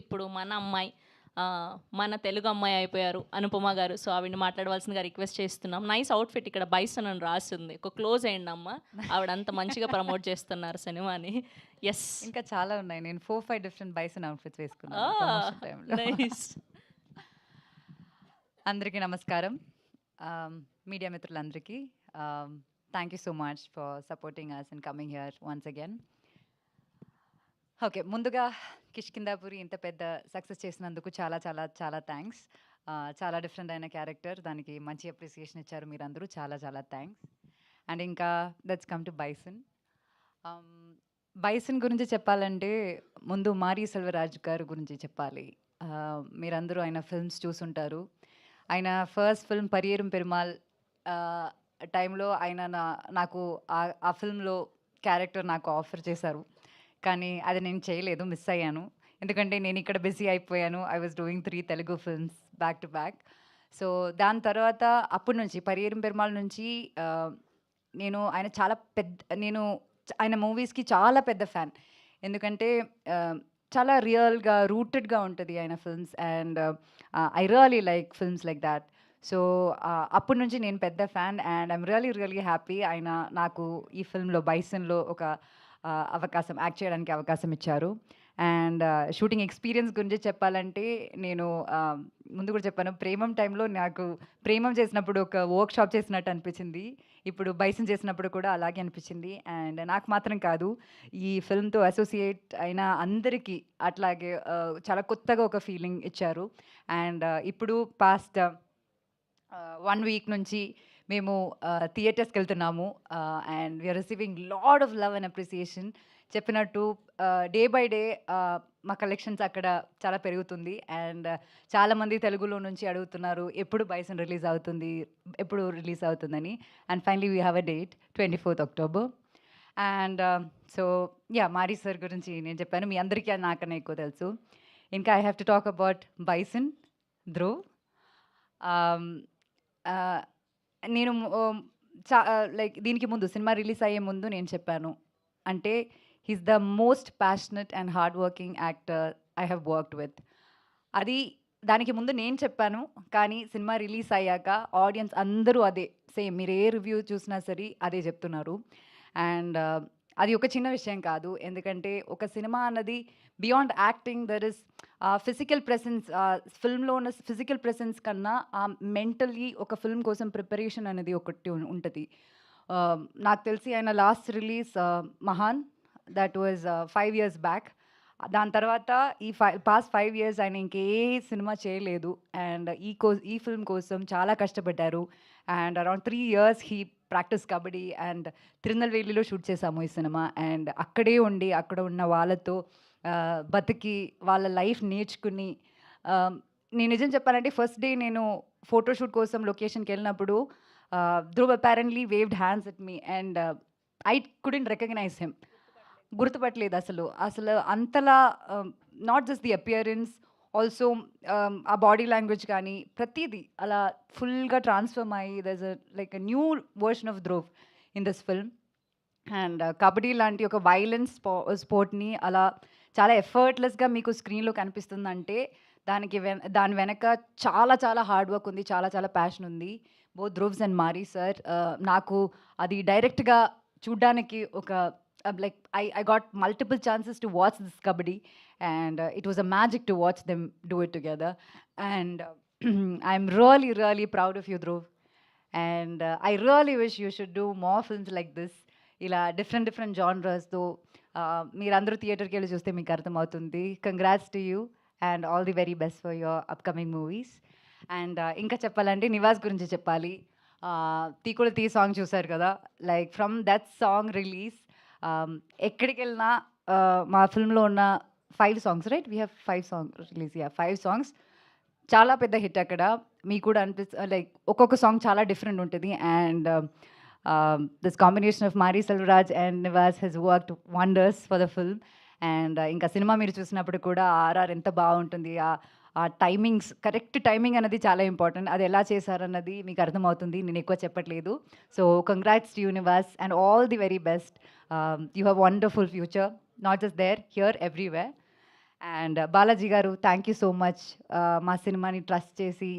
ఇప్పుడు మన అమ్మాయి మన తెలుగు అమ్మాయి అయిపోయారు అనుపమ గారు. సో ఆవిడని మాట్లాడవలసిందిగా రిక్వెస్ట్ చేస్తున్నాం. నైస్ అవుట్‌ఫిట్ ఇక్కడ బైసన్ అని రాసుంది. ఒక క్లోజ్ అయ్యండి అమ్మ. ఆవిడ అంత మంచిగా ప్రమోట్ చేస్తున్నారు సినిమాని. యెస్. ఇంకా చాలా ఉన్నాయి. నేను 4, 5 డిఫరెంట్ బైసన్ అవుట్‌ఫిట్స్ వేసుకున్నాను ఆ! ప్రమోషన్ టైమ్‌లో. నైస్. అందరికీ నమస్కారం. మీడియా మిత్రులందరికీ thank you so much for supporting us and coming here once again. Okay, ముందుగా కిష్కిందాపురి ఇంత పెద్ద సక్సెస్ చేసినందుకు చాలా చాలా చాలా థ్యాంక్స్. చాలా డిఫరెంట్ అయిన క్యారెక్టర్, దానికి మంచి అప్రిసియేషన్ ఇచ్చారు మీరందరూ. చాలా చాలా థ్యాంక్స్. అండ్ ఇంకా let's come to bison. Bison గురించి చెప్పాలంటే ముందు మారీ సెల్వరాజ్ గారు గురించి చెప్పాలి. మీరందరూ ఆయన ఫిల్మ్స్ చూసుంటారు. ఆయన ఫస్ట్ ఫిల్మ్ పరియేరం పెరుమాళ్ టైంలో ఆయన నాకు ఆ ఫిల్మ్లో క్యారెక్టర్ నాకు ఆఫర్ చేశారు. కానీ అది నేను చేయలేదు, మిస్ అయ్యాను. ఎందుకంటే నేను ఇక్కడ బిజీ అయిపోయాను. I was doing 3 Telugu films back to back. So దాని తర్వాత అప్పటి నుంచి పరియేరం పెరుమాళ్ నుంచి నేను ఆయన మూవీస్కి చాలా పెద్ద ఫ్యాన్. ఎందుకంటే చాలా రియల్గా రూటెడ్గా ఉంటుంది ఆయన films. And I really like films like that. So అప్పటి నుంచి నేను పెద్ద fan. And I'm really happy ఆయన నాకు ఈ ఫిల్మ్లో బైసన్లో ఒక అవకాశం, యాక్ట్ చేయడానికి అవకాశం ఇచ్చారు. అండ్ షూటింగ్ ఎక్స్పీరియన్స్ గురించి చెప్పాలంటే నేను ముందు కూడా చెప్పాను, ప్రేమం టైంలో నాకు ప్రేమం చేసినప్పుడు ఒక వర్క్ షాప్ చేసినట్టు అనిపించింది. ఇప్పుడు బైసన్ చేసినప్పుడు కూడా అలాగే అనిపించింది. అండ్ నాకు మాత్రం కాదు, ఈ ఫిల్మ్తో అసోసియేట్ అయిన అందరికీ అట్లాగే చాలా కొత్తగా ఒక ఫీలింగ్ ఇచ్చారు. అండ్ ఇప్పుడు పాస్ట్ 1 వీక్ నుంచి మేము థియేటర్స్కి వెళ్తున్నాము. And we are receiving lot of love and appreciation. చెప్పినట్టు డే బై డే మా కలెక్షన్స్ అక్కడ చాలా పెరుగుతుంది. అండ్ చాలామంది తెలుగులో నుంచి అడుగుతున్నారు ఎప్పుడు బైసన్ రిలీజ్ అవుతుంది, ఎప్పుడు రిలీజ్ అవుతుందని. And finally we have a date 24th October. And so yeah, Mari sir గురించి నేను చెప్పాను, మీ అందరికీ నాకన్నా ఎక్కువ తెలుసు. ఇంకా I have to talk about Bison Dhruv. నేను లైక్ దీనికి ముందు సినిమా రిలీజ్ అయ్యే ముందు నేను చెప్పాను, అంటే he's the most passionate and hard working actor I have worked with. అది దానికి ముందు నేను చెప్పాను, కానీ సినిమా రిలీజ్ అయ్యాక ఆడియన్స్ అందరూ అదే సేమ్, మీరు ఏ రివ్యూ చూసినా సరే అదే చెప్తున్నారు. అండ్ అది ఒక చిన్న విషయం కాదు, ఎందుకంటే ఒక సినిమా అన్నది beyond acting there is physical presence. ఫిల్మ్లో ఉన్న ఫిజికల్ ప్రెసెన్స్ కన్నా మెంటల్లీ ఒక ఫిల్మ్ కోసం ప్రిపరేషన్ అనేది ఒకటి ఉంటుంది. నాకు తెలిసి ఆయన last release Mahaan, that was 5 years back. దాని తర్వాత పాస్ట్ 5 years ఆయన ఇంకే సినిమా చేయలేదు. అండ్ ఈ ఫిల్మ్ కోసం చాలా కష్టపడ్డారు. And around 3 years he practice kabaddi. And తిరునల్వేలిలో షూట్ చేసాము ఈ సినిమా. అండ్ అక్కడే ఉండి అక్కడ ఉన్న వాళ్ళతో బతికి వాళ్ళ లైఫ్ నేర్చుకుని, నేను నిజం చెప్పాలంటే ఫస్ట్ డే నేను ఫోటోషూట్ కోసం లొకేషన్కి వెళ్ళినప్పుడు Dhruv apparently waved hands at me. And I couldn't recognize him. గుర్తుపట్టలేదు అసలు అంతలా. Not just the appearance, also ఆ బాడీ లాంగ్వేజ్ కానీ ప్రతిదీ అలా ఫుల్గా ట్రాన్స్ఫర్మ్ అయ్యి there's like a new version of Dhruv in this film. And kabaddi లాంటి ఒక వైలెన్స్ స్పోర్ట్ని అలా చాలా ఎఫర్ట్లెస్గా మీకు స్క్రీన్లో కనిపిస్తుందంటే దాని వెనక చాలా చాలా హార్డ్ వర్క్ ఉంది, చాలా చాలా ప్యాషన్ ఉంది. Both Dhruv's and Mari sir. నాకు అది డైరెక్ట్గా చూడ్డానికి ఒక like I got multiple chances to watch this kabaddi, and it was a magic to watch them do it together. And I'm really proud of you, Dhruv. And I really wish you should do more films like this. ఇలా different genres-తో మీరందరూ థియేటర్కి వెళ్ళి చూస్తే మీకు అర్థమవుతుంది. Congrats to you and all the very best for your upcoming movies. And ఇంకా చెప్పాలంటే నివాస్ గురించి చెప్పాలి. తీకుడు తీ సాంగ్ చూశారు కదా, like from that song release ఎక్కడికి వెళ్ళినా మా ఫిల్మ్లో ఉన్న 5 songs, right, we have 5 songs release. 5 songs చాలా పెద్ద హిట్ అక్కడ. మీకు కూడా లైక్ ఒక్కొక్క సాంగ్ చాలా డిఫరెంట్ ఉంటుంది. And this combination of Mari Selvaraj and Nivas he's worked wonders for the film. And ఇంకా సినిమా మీరు చూసినప్పుడు కూడా ఆర్ఆర్ ఎంత బాగుంటుంది, ఆ టైమింగ్స్, కరెక్ట్ టైమింగ్ అనేది చాలా ఇంపార్టెంట్. అది ఎలా చేశారన్నది మీకు అర్థమవుతుంది, నేను ఎక్కువ చెప్పట్లేదు. So congrats to universe and all the very best. You have wonderful future, not just there, here, everywhere. And Balaji garu thank you so much మా సినిమాని ట్రస్ట్ చేసి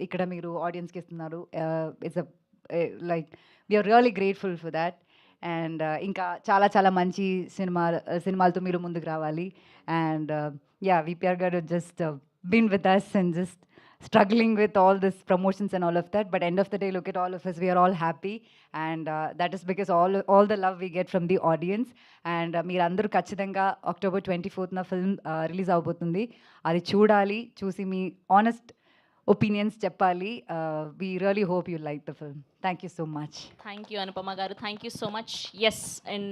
ఇక్కడ మీరు ఆడియన్స్కి ఇస్తున్నారు. It's like we are really grateful for that. And ఇంకా చాలా చాలా మంచి సినిమాలతో మీరు ముందుకు రావాలి. And yeah, VPR garu just been with us and just struggling with all this promotions and all of that, but end of the day, look at all of us, we are all happy, and that is because all the love we get from the audience. And మీరందరూ ఖచ్చితంగా October 24th film release అవబోతుంది. అది చూడాలి, చూసి మీ honest opinions చెప్పాలి. We really hope you like the film. Thank you so much. Thank you Anupama garu, thank you so much. Yes, and